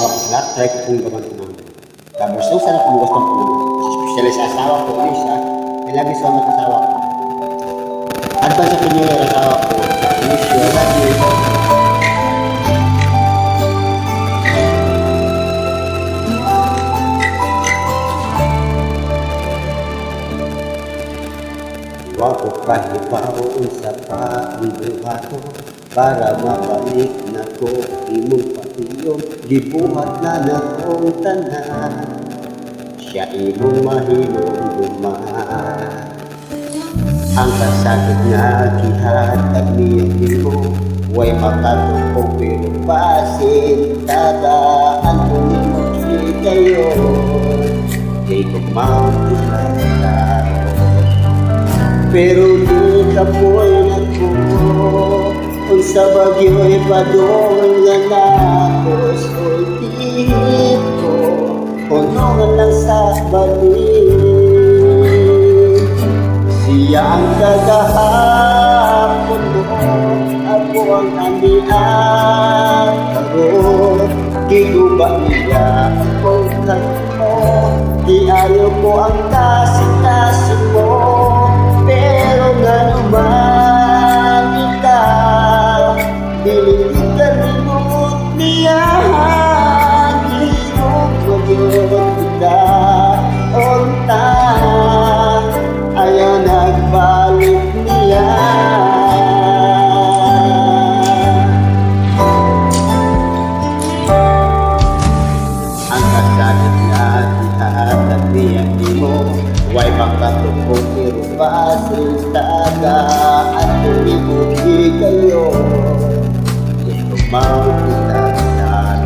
asawa ko sila, try ko kung gaman ko ng kabursong sana kung gusto ko ng especially sa asawa ko, Lisa, ilagi sa mga asawa ko. Advance sa pinyo yung asawa ko, Lisa, lagi ito. Wako kahibaon sa pagbuhato para mabalik na ko imong patiyong gibuhat na nakong tanan siya imong mahilong dumaan ang kasakit nga gihatag niyang imo way makatupong pero basin tagaan ko nimo kayo di ko mautulad pero di ka po'y nako kung sa bagyo'y padong nga nakos ultip ko punongan lang sa balik siya ang kagahapon mo ako ang anian karoon ginuba niya akong mo di ayaw ko ang kasing-kasing mo pero nga naman ikaw Bilig ka limot niya Hirong magyot kita Onta Ayaw nagbalik niya Ang kasakit na ihatag niya mo Way makatupong pero basil taga at tulibuti kayo Itumaw kita sa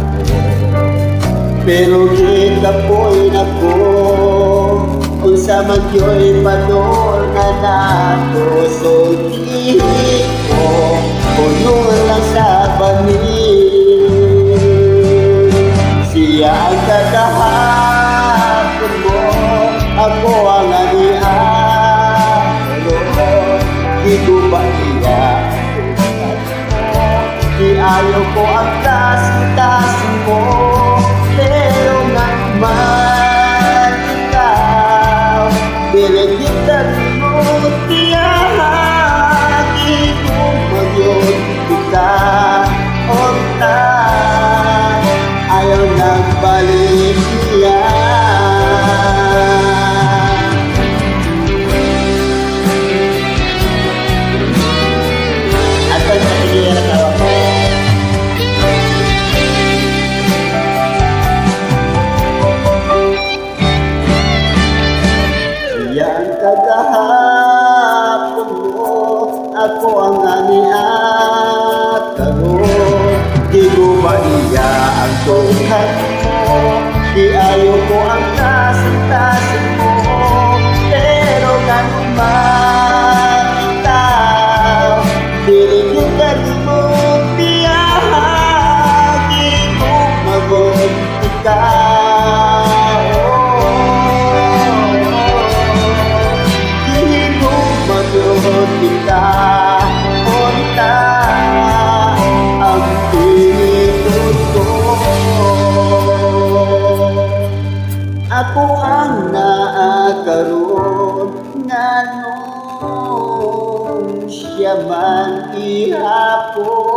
pero di ka po'y nako kung sa magyo'y padol na natusugin ko puno lang sa banin siya ang kagahapon mo ako ang anian di ko ba iya di ayaw ko ang kasing-kasing mo pero nga naman ikaw binigyan mo tiyahagi kung magyod kita onta ayaw nagbalik niya Yang kagahapon mo ako ang aniat karon di ko ba iya ang tungkad mo di ayaw ko ang kasing-kasing mo pero naman ikaw binigyan mo tiyahagi ko magod ikaw kita onta ang pinindot ko ako ang naakaroon nga nung siya man ihapon